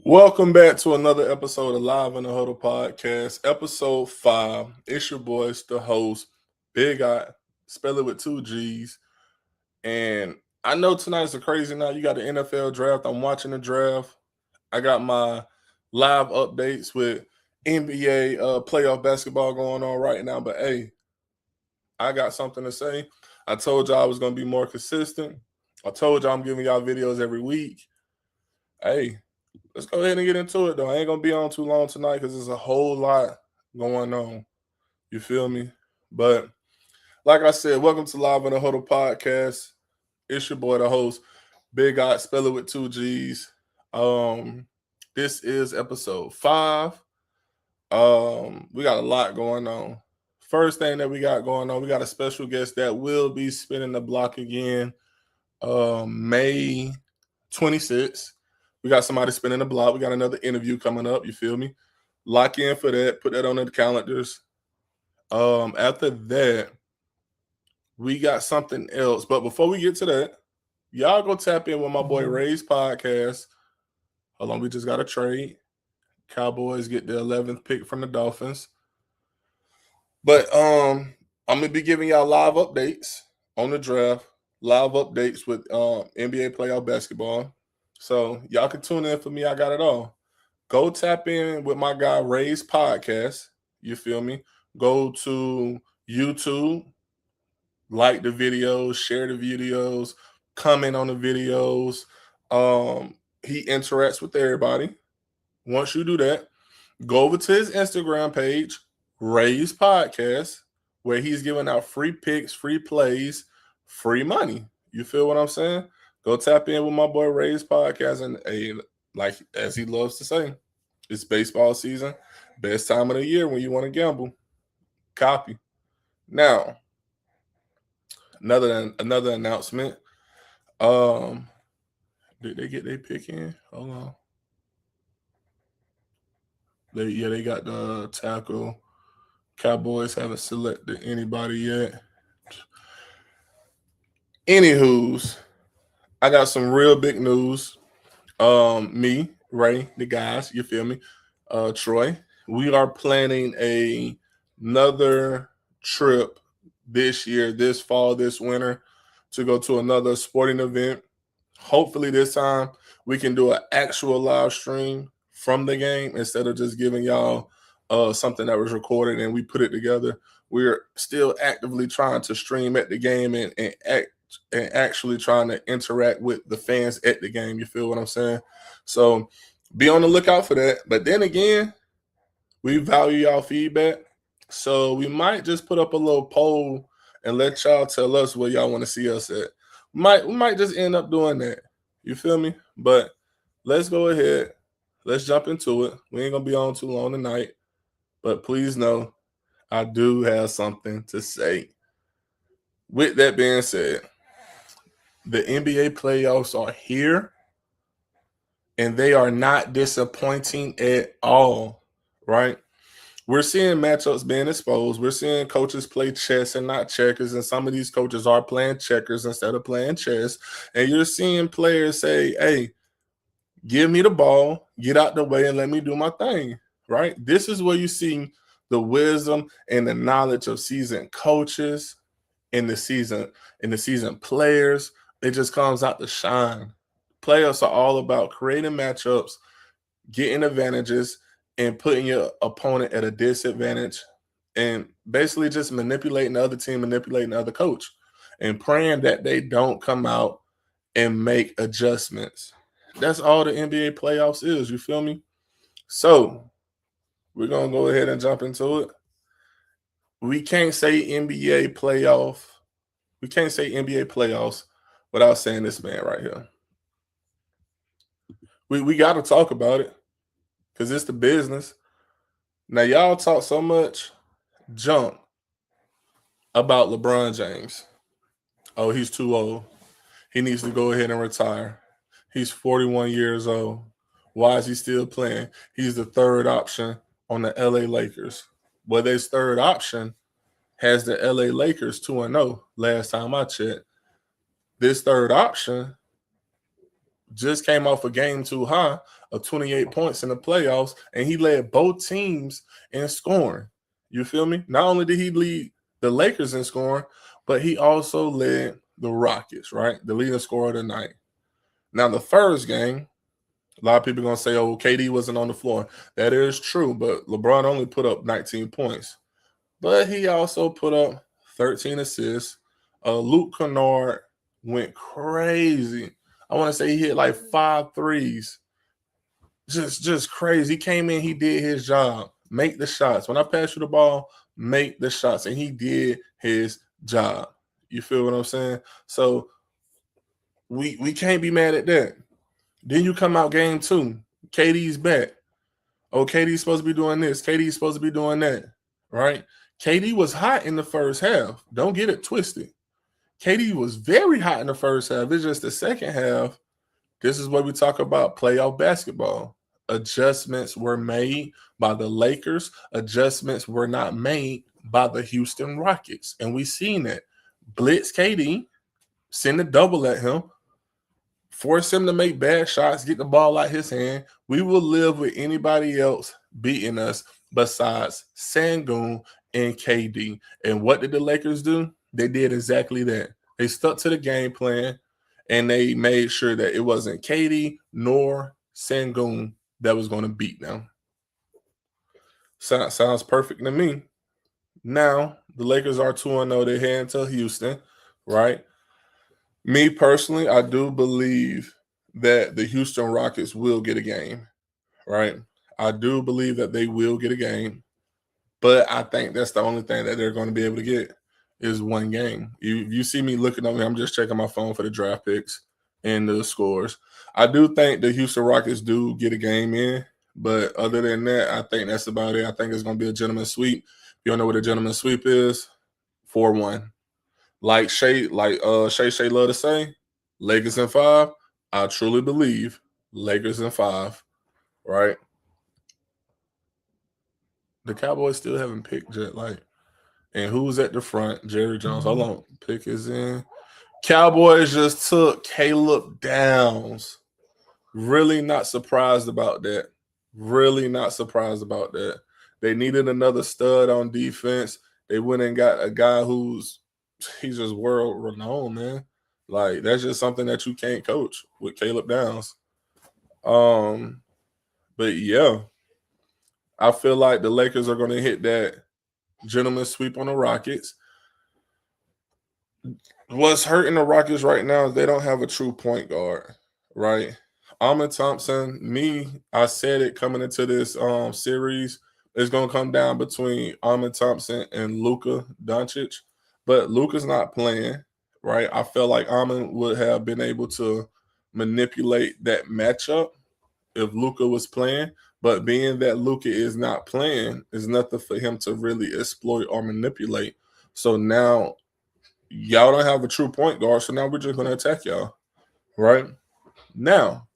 Welcome back to another episode of Live in the Huddle podcast, episode 5. It's your boys, the host, Big I, spell it with 2 G's. And I know tonight's a crazy night. You got the NFL draft. I'm watching the draft. I got my live updates with NBA playoff basketball going on right now. But hey, I got something to say. I told y'all I was going to be more consistent. I told y'all I'm giving y'all videos every week. Hey, let's go ahead and get into it, though. I ain't going to be on too long tonight because there's a whole lot going on. You feel me? But like I said, welcome to Live in the Huddle podcast. It's your boy, the host, Big I, spell it with 2 G's. This is episode 5. We got a lot going on. First thing that we got going on, we got a special guest that will be spinning the block again May 26th. We got somebody spinning the block. We got another interview coming up. You feel me? Lock in for that. Put that on the calendars. After that, we got something else. But before we get to that, y'all go tap in with my boy Ray's podcast. Hold on, we just got a trade. Cowboys get the 11th pick from the Dolphins. But I'm gonna be giving y'all live updates on the draft, live updates with NBA playoff basketball. So y'all can tune in for me. I got it all. Go tap in with my guy Ray's podcast. You feel me? Go to YouTube, like the videos, share the videos, comment on the videos. He interacts with everybody. Once you do that, go over to his Instagram page, Ray's Podcast, where he's giving out free picks, free plays, free money. You feel what I'm saying? Go tap in with my boy Ray's Podcast, and like as he loves to say, it's baseball season, best time of the year when you want to gamble. Copy. Now, another announcement. Did they get their pick in? Hold on. They got the tackle. Cowboys haven't selected anybody yet. Anywho's, I got some real big news. Me, Ray, the guys, you feel me? Troy, we are planning another trip this year, this fall, this winter, to go to another sporting event. Hopefully this time we can do an actual live stream from the game instead of just giving y'all something that was recorded and we put it together. We're still actively trying to stream at the game and actually trying to interact with the fans at the game. You feel what I'm saying? So be on the lookout for that. But then again, we value y'all feedback. So we might just put up a little poll and let y'all tell us where y'all want to see us at. We might just end up doing that. You feel me? But let's go ahead. Let's jump into it. We ain't going to be on too long tonight. But please know, I do have something to say. With that being said, the NBA playoffs are here, and they are not disappointing at all, right? We're seeing matchups being exposed. We're seeing coaches play chess and not checkers, and some of these coaches are playing checkers instead of playing chess. And you're seeing players say, hey, give me the ball, get out the way, and let me do my thing, right? This is where you see the wisdom and the knowledge of seasoned coaches in the season players. It just comes out to shine. Playoffs are all about creating matchups, getting advantages, and putting your opponent at a disadvantage, and basically just manipulating the other team, manipulating the other coach, and praying that they don't come out and make adjustments. That's all the NBA playoffs is. You feel me? So we're going to go ahead and jump into it. We can't say NBA playoff. We can't say NBA playoffs without saying this man right here. We got to talk about it because it's the business. Now, y'all talk so much junk about LeBron James. Oh, he's too old. He needs to go ahead and retire. He's 41 years old. Why is he still playing? He's the third option on the LA Lakers. Well, this third option has the LA Lakers 2-0 last time I checked. This third option just came off a game too high of 28 points in the playoffs, and he led both teams in scoring. You feel me? Not only did he lead the Lakers in scoring, but he also led the Rockets, right? The leading scorer of the night. Now, the first game, a lot of people are going to say, oh, KD wasn't on the floor. That is true, but LeBron only put up 19 points. But he also put up 13 assists. Luke Kennard went crazy. I want to say he hit like 5 threes. Just crazy. He came in, he did his job. Make the shots. When I pass you the ball, make the shots. And he did his job. You feel what I'm saying? So we can't be mad at that. Then you come out game 2. KD's back. Oh, KD's supposed to be doing this. KD's supposed to be doing that. Right? KD was hot in the first half. Don't get it twisted. KD was very hot in the first half. It's just the second half. This is what we talk about playoff basketball. Adjustments were made by the Lakers. Adjustments were not made by the Houston Rockets. And we seen that. Blitz KD, send a double at him, force him to make bad shots, get the ball out his hand. We will live with anybody else beating us besides Sengun and KD. And what did the Lakers do? They did exactly that. They stuck to the game plan, and they made sure that it wasn't KD nor Sengun that was going to beat them. Sounds perfect to me. Now, the Lakers are 2-0. They head into Houston, right? Me personally, I do believe that the Houston Rockets will get a game, right? I do believe that they will get a game, but I think that's the only thing that they're going to be able to get is one game. You see me looking over here, I'm just checking my phone for the draft picks and the scores. I do think the Houston Rockets do get a game in, but other than that, I think that's about it. I think it's going to be a gentleman's sweep. If you don't know what a gentleman's sweep is, 4-1. Like Shay love to say, Lakers in 5. I truly believe Lakers in 5, right? The Cowboys still haven't picked yet, like, and who's at the front? Jerry Jones. Hold on, pick is in. Cowboys just took Caleb Downs. Really not surprised about that. Really not surprised about that. They needed another stud on defense. They went and got a guy he's just world renowned, man. Like, that's just something that you can't coach with Caleb Downs. But yeah, I feel like the Lakers are going to hit that gentleman's sweep on the Rockets. What's hurting the Rockets right now is they don't have a true point guard, right? Ahmed Thompson, I said it coming into this series, it's going to come down between Ahmed Thompson and Luka Doncic. But Luka's not playing, right? I felt like Ahmed would have been able to manipulate that matchup if Luka was playing. But being that Luka is not playing, is nothing for him to really exploit or manipulate. So now y'all don't have a true point guard. So now we're just going to attack y'all, right? Now,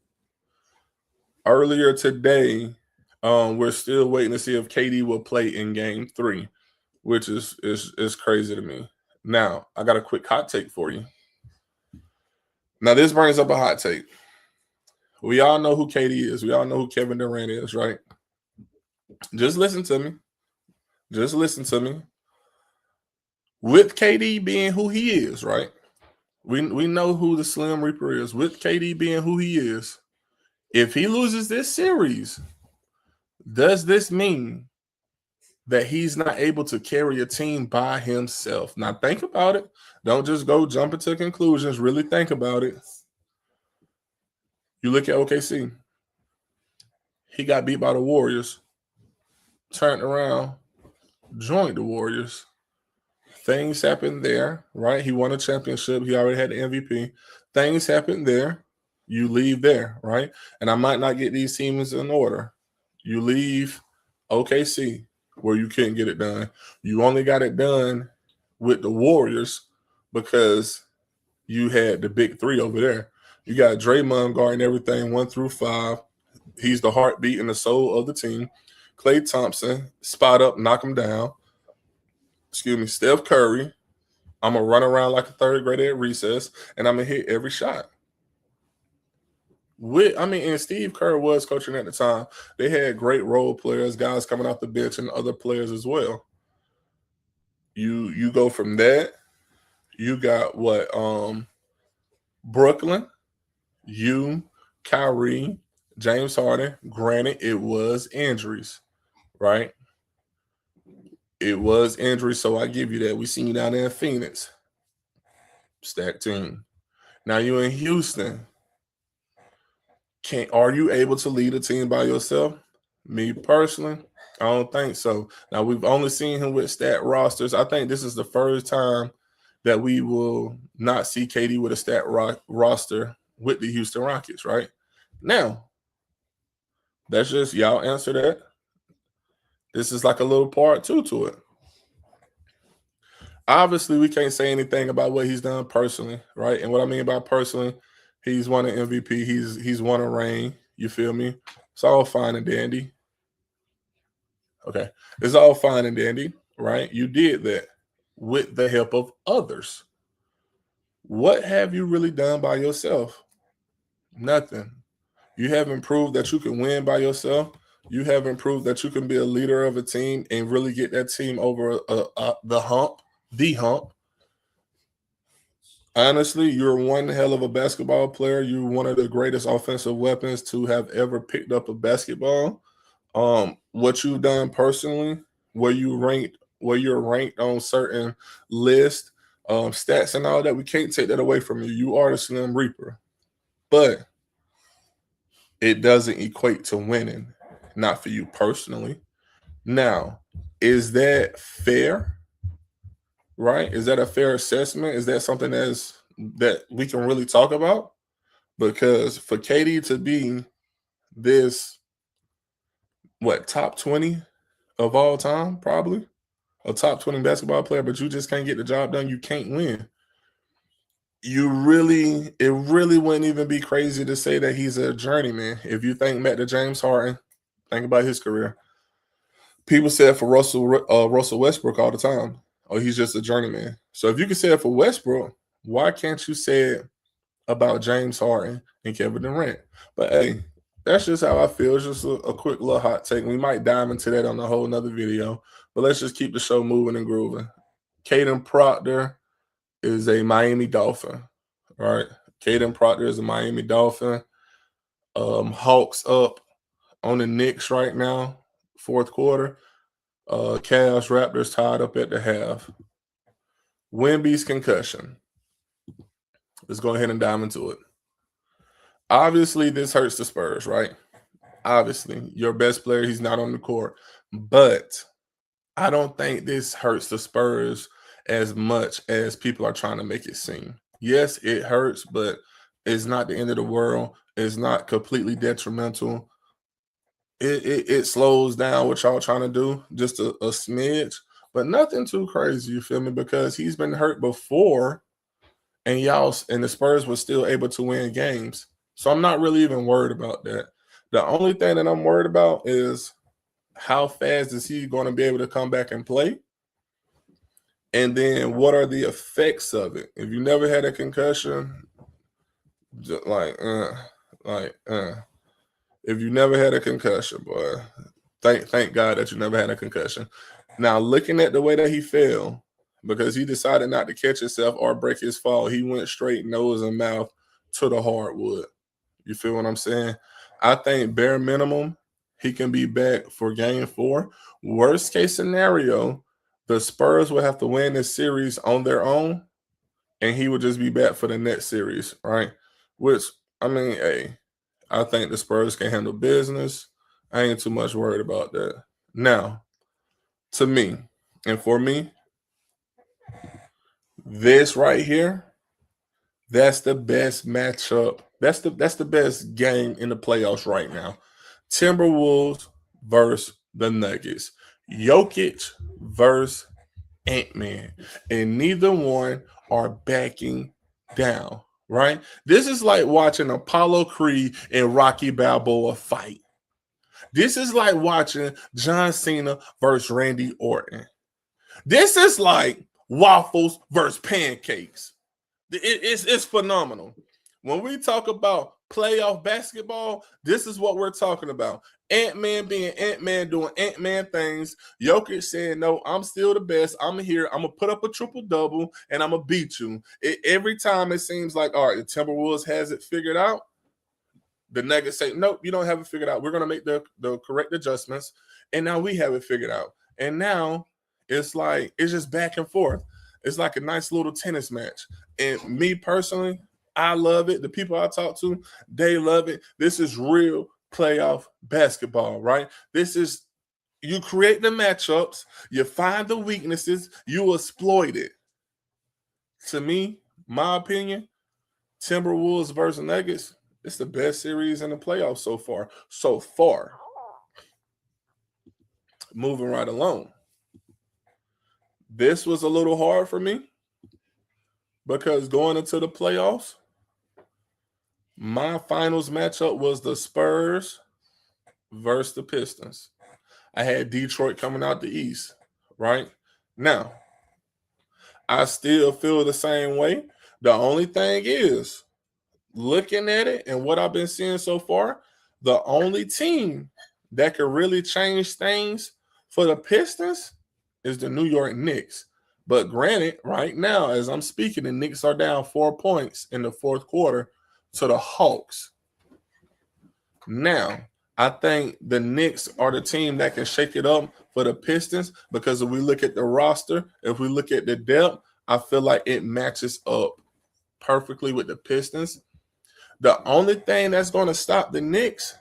earlier today, we're still waiting to see if KD will play in game 3, which is crazy to me. Now, I got a quick hot take for you. Now, this brings up a hot take. We all know who KD is. We all know who Kevin Durant is, right? Just listen to me. Just listen to me. With KD being who he is, right? We know who the Slim Reaper is. With KD being who he is, if he loses this series, does this mean that he's not able to carry a team by himself? Now, think about it. Don't just go jumping to conclusions. Really think about it. You look at OKC. He got beat by the Warriors, turned around, joined the Warriors. Things happened there, right? He won a championship. He already had the MVP. Things happened there. You leave there, right? And I might not get these teams in order. You leave OKC, where you couldn't get it done. You only got it done with the Warriors because you had the big 3 over there. You got Draymond guarding everything 1 through 5. He's the heartbeat and the soul of the team. Klay Thompson, spot up, knock him down. Steph Curry, I'm going to run around like a third grader at recess, and I'm going to hit every shot. And Steve Kerr was coaching at the time. They had great role players, guys coming off the bench, and other players as well. You go from that. You got what? Brooklyn, you, Kyrie, James Harden. Granted, it was injuries, right? It was injuries, so I give you that. We seen you down there in Phoenix. Stacked team. Now you in Houston. Are you able to lead a team by yourself? Me personally, I don't think so. Now we've only seen him with stat rosters. I think this is the first time that we will not see KD with a stat roster with the Houston Rockets, right? Now, that's just y'all answer that. This is like a little part two to it. Obviously, we can't say anything about what he's done personally, right? And what I mean by personally, he's won an MVP. He's won a ring. You feel me? It's all fine and dandy. Okay. It's all fine and dandy, right? You did that with the help of others. What have you really done by yourself? Nothing. You haven't proved that you can win by yourself. You haven't proved that you can be a leader of a team and really get that team over the hump. Honestly, you're one hell of a basketball player. You're one of the greatest offensive weapons to have ever picked up a basketball. What you've done personally, where you're ranked on certain lists, stats and all that, we can't take that away from you. You are the Slim Reaper. But it doesn't equate to winning, not for you personally. Now, is that fair? Right? Is that a fair assessment? Is that something that we can really talk about? Because for KD to be this top 20 of all time, probably a top 20 basketball player, but you just can't get the job done, you can't win. It really wouldn't even be crazy to say that he's a journeyman. If you think back to James Harden, think about his career. People said for Russell Westbrook all the time, oh, he's just a journeyman. So if you can say it for Westbrook, why can't you say it about James Harden and Kevin Durant? But hey, that's just how I feel. It's just a quick little hot take. We might dive into that on a whole nother video, but let's just keep the show moving and grooving. Caden Proctor is a Miami Dolphin, right? Caden Proctor is a Miami Dolphin. Hawks up on the Knicks right now, fourth quarter. Cavs Raptors tied up at the half. Wemby's concussion. Let's go ahead and dive into it. Obviously, this hurts the Spurs, right? Obviously, your best player, he's not on the court. But I don't think this hurts the Spurs as much as people are trying to make it seem. Yes, it hurts, but it's not the end of the world. It's not completely detrimental. It slows down what y'all trying to do, just a smidge, but nothing too crazy, you feel me? Because he's been hurt before, and the Spurs were still able to win games. So I'm not really even worried about that. The only thing that I'm worried about is how fast is he going to be able to come back and play? And then what are the effects of it? If you never had a concussion, if you never had a concussion, boy, thank God that you never had a concussion. Now, looking at the way that he fell, because he decided not to catch himself or break his fall, he went straight nose and mouth to the hardwood. You feel what I'm saying? I think bare minimum, he can be back for game 4. Worst case scenario, the Spurs will have to win this series on their own, and he would just be back for the next series, right? Which, hey, I think the Spurs can handle business. I ain't too much worried about that. Now, to me, and for me, this right here, that's the best matchup. That's the best game in the playoffs right now. Timberwolves versus the Nuggets. Jokic versus Ant-Man. And neither one are backing down, right? This is like watching Apollo Creed and Rocky Balboa fight. This is like watching John Cena versus Randy Orton. This is like waffles versus pancakes. It's phenomenal. When we talk about playoff basketball, this is what we're talking about. Ant-Man being Ant-Man, doing Ant-Man things. Jokic saying, no, I'm still the best. I'm here. I'm going to put up a triple-double, and I'm going to beat you. Every time it seems like, all right, the Timberwolves has it figured out. The Nuggets say, nope, you don't have it figured out. We're going to make the correct adjustments. And now we have it figured out. And now it's like, it's just back and forth. It's like a nice little tennis match. And me personally, I love it. The people I talk to, they love it. This is real playoff basketball, right? This is, you create the matchups, you find the weaknesses, you exploit it. To me, my opinion, Timberwolves versus Nuggets, it's the best series in the playoffs so far. So far. Moving right along. This was a little hard for me because going into the playoffs, my finals matchup was the Spurs versus the Pistons. I had Detroit coming out the East, right? Now, I still feel the same way. The only thing is, looking at it and what I've been seeing so far, the only team that could really change things for the Pistons is the New York Knicks. But granted, right now, as I'm speaking, the Knicks are down 4 points in the fourth quarter to the Hawks. Now, I think the Knicks are the team that can shake it up for the Pistons because if we look at the roster, if we look at the depth, I feel like it matches up perfectly with the Pistons. The only thing that's going to stop the Knicks,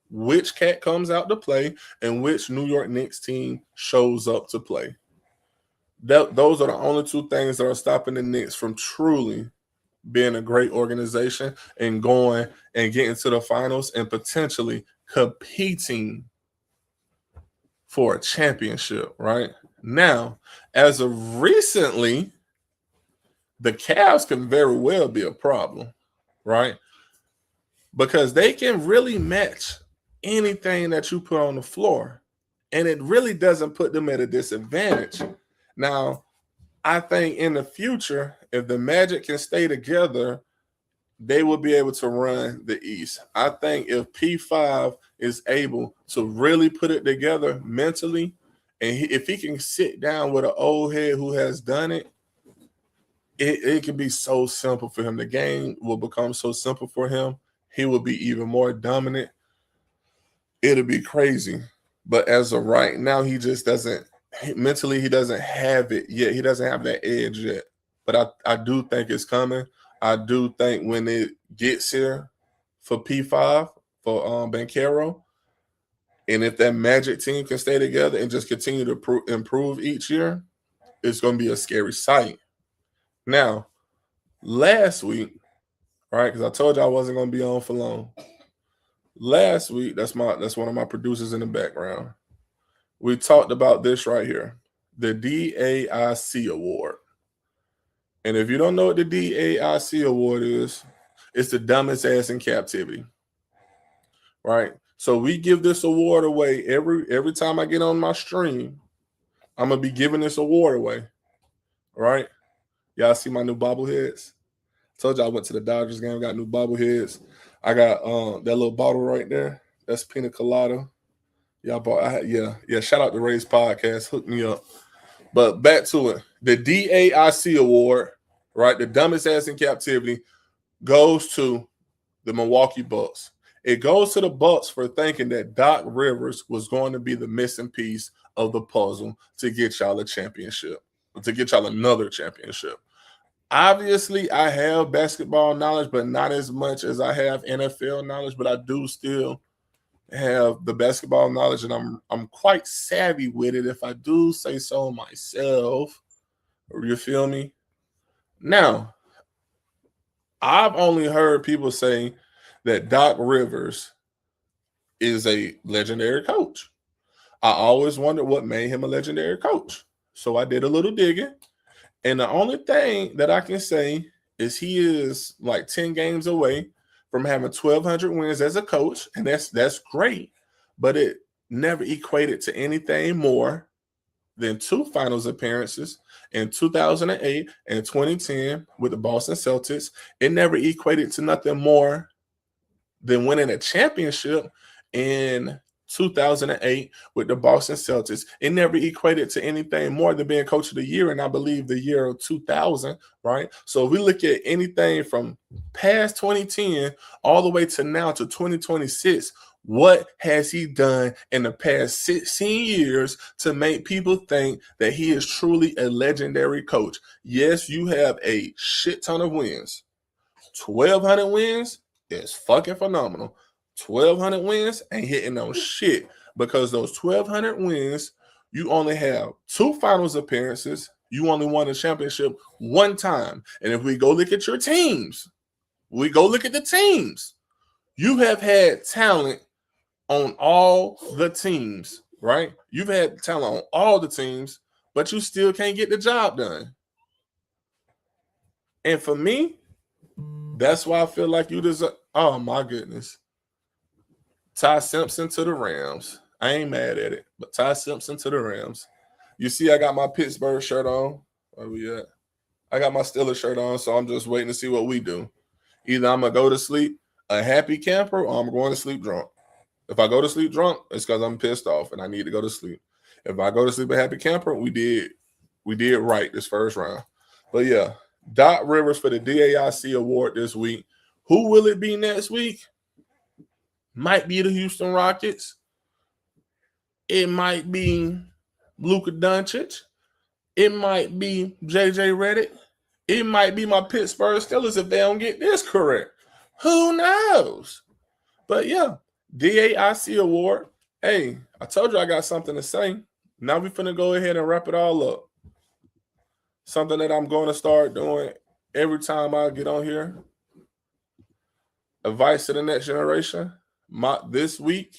which cat comes out to play and which New York Knicks team shows up to play. Those are the only two things that are stopping the Knicks from truly being a great organization and going and getting to the finals and potentially competing for a championship, right? Now, as of recently, the Cavs can very well be a problem, right? Because they can really match anything that you put on the floor, and it really doesn't put them at a disadvantage. Now, I think in the future, if the Magic can stay together, they will be able to run the East. I think if P5 is able to really put it together mentally, and if he can sit down with an old head who has done it, it can be so simple for him. The game will become so simple for him. He will be even more dominant. It'll be crazy. But as of right now, he just doesn't, mentally, he doesn't have it yet. He doesn't have that edge yet. But I do think it's coming. I do think when it gets here for P5, for Banchero, and if that Magic team can stay together and just continue to improve each year, it's going to be a scary sight. Now, last week, right, because I told you I wasn't going to be on for long. Last week, that's one of my producers in the background. We talked about this right here, the DAIC award. And if you don't know what the DAIC award is, it's the dumbest ass in captivity, right? So we give this award away every time I get on my stream. I'm gonna be giving this award away, right? Y'all see my new bobbleheads? Told you I went to the Dodgers game, got new bobbleheads. I got that little bottle right there. That's pina colada. Y'all bought, yeah. Shout out to Ray's Podcast, hook me up. But back to it, the DAIC award, right? The dumbest ass in captivity goes to the Milwaukee Bucks. It goes to the Bucks for thinking that Doc Rivers was going to be the missing piece of the puzzle to get y'all a championship, to get y'all another championship. Obviously, I have basketball knowledge, but not as much as I have NFL knowledge, but I do still have the basketball knowledge, and I'm quite savvy with it if I do say so myself. You feel me? Now, I've only heard people say that Doc Rivers is a legendary coach. I always wondered what made him a legendary coach. So I did a little digging. And the only thing that I can say is he is like 10 games away from having 1,200 wins as a coach. And that's great. But it never equated to anything more then 2 finals appearances in 2008 and 2010 with the Boston Celtics. It never equated to nothing more than winning a championship in 2008 with the Boston Celtics. It never equated to anything more than being coach of the year, and I believe the year of 2000, right? So if we look at anything from past 2010 all the way to now to 2026, what has he done in the past 16 years to make people think that he is truly a legendary coach? Yes, you have a shit ton of wins. 1,200 wins is fucking phenomenal. 1,200 wins ain't hitting no shit because those 1,200 wins, you only have 2 finals appearances. You only won a championship 1 time. And if we go look at your teams, you have had talent on all the teams, right? You've had talent on all the teams, but you still can't get the job done. And for me, that's why I feel like you deserve. Oh my goodness. Ty Simpson to the Rams. I ain't mad at it, but Ty Simpson to the Rams. You see, I got my Pittsburgh shirt on. Where we at? I got my Steelers shirt on, so I'm just waiting to see what we do. Either I'm going to go to sleep a happy camper or I'm going to sleep drunk. If I go to sleep drunk, it's because I'm pissed off and I need to go to sleep. If I go to sleep a happy camper, we did right this first round. But yeah, Doc Rivers for the DAIC award this week. Who will it be next week? Might be the Houston Rockets. It might be Luka Doncic. It might be JJ Redick. It might be my Pittsburgh Steelers if they don't get this correct. Who knows? But yeah, DAIC award. Hey, I told you I got something to say. Now we're finna go ahead and wrap it all up. Something that I'm going to start doing every time I get on here. Advice to the next generation. This week,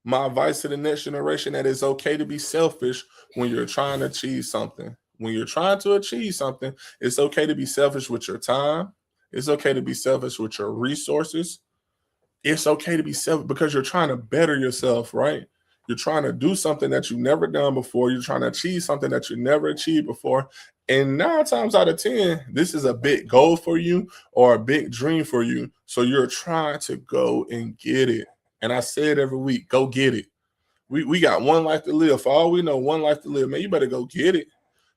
my advice to the next generation that it's okay to be selfish when you're trying to achieve something. When you're trying to achieve something, it's okay to be selfish with your time. It's okay to be selfish with your resources. It's okay to be selfish because you're trying to better yourself, right? You're trying to do something that you've never done before. You're trying to achieve something that you never achieved before. And 9 times out of 10, this is a big goal for you or a big dream for you. So you're trying to go and get it. And I say it every week, go get it. We got one life to live. For all we know, one life to live. Man, you better go get it.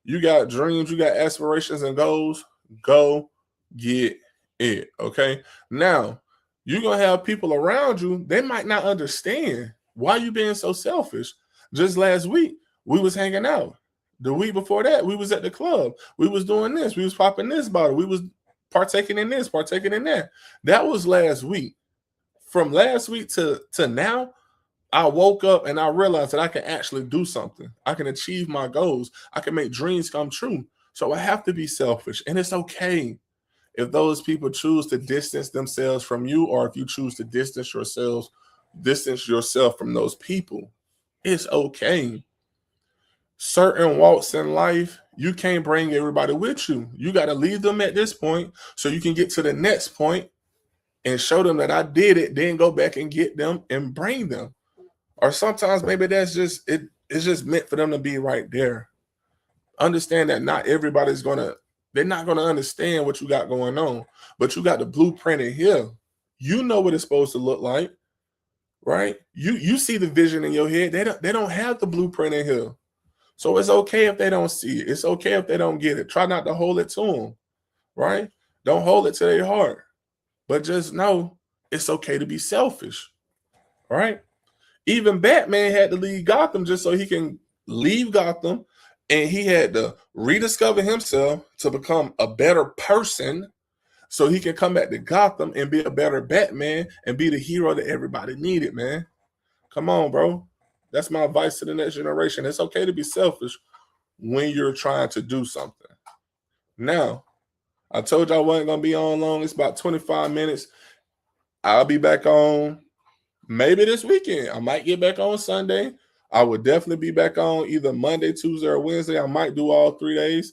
You got dreams, you got aspirations and goals. Go get it, okay? Now, you're going to have people around you, they might not understand why you being so selfish. Just last week, we was hanging out. The week before that, we was at the club. We was doing this. We was popping this bottle. We was partaking in this, partaking in that. That was last week. From last week to now, I woke up and I realized that I can actually do something. I can achieve my goals. I can make dreams come true. So I have to be selfish. And it's okay if those people choose to distance themselves from you, or if you choose to distance yourself from those people. It's okay. Certain walks in life, you can't bring everybody with you. You got to leave them at this point so you can get to the next point and show them that I did it, then go back and get them and bring them. Or sometimes maybe that's just it. It's just meant for them to be right there. Understand that not everybody's they're not gonna understand what you got going on, but you got the blueprint in here. You know what it's supposed to look like, right? You see the vision in your head. They don't have the blueprint in here, so it's okay if they don't see it. It's okay if they don't get it. Try not to hold it to them, right? Don't hold it to their heart, but just know it's okay to be selfish, right? Even Batman had to leave Gotham just so he can leave Gotham, and he had to rediscover himself to become a better person so he can come back to Gotham and be a better Batman and be the hero that everybody needed, man. Come on, bro. That's my advice to the next generation. It's okay to be selfish when you're trying to do something. Now, I told you I wasn't going to be on long. It's about 25 minutes. I'll be back on maybe this weekend. I might get back on Sunday. I would definitely be back on either Monday, Tuesday, or Wednesday. I might do all 3 days.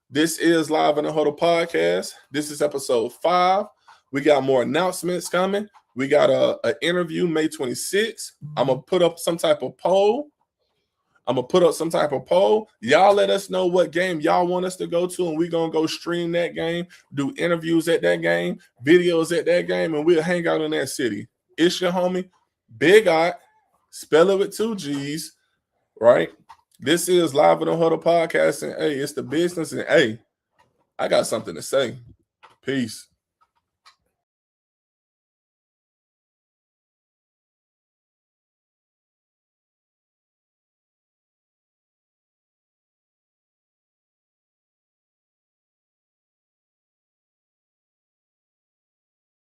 This is Live in the Huddle podcast. This is episode 5. We got more announcements coming. We got an interview May 26th. I'm going to put up some type of poll I'm gonna put up some type of poll. Y'all let us know what game y'all want us to go to, and we're gonna go stream that game, do interviews at that game, videos at that game, and we'll hang out in that city. It's your homie, Big Eye, spell it with 2 G's, right? This is Live in the Huddle podcast, and hey, it's the business, and hey, I got something to say. Peace.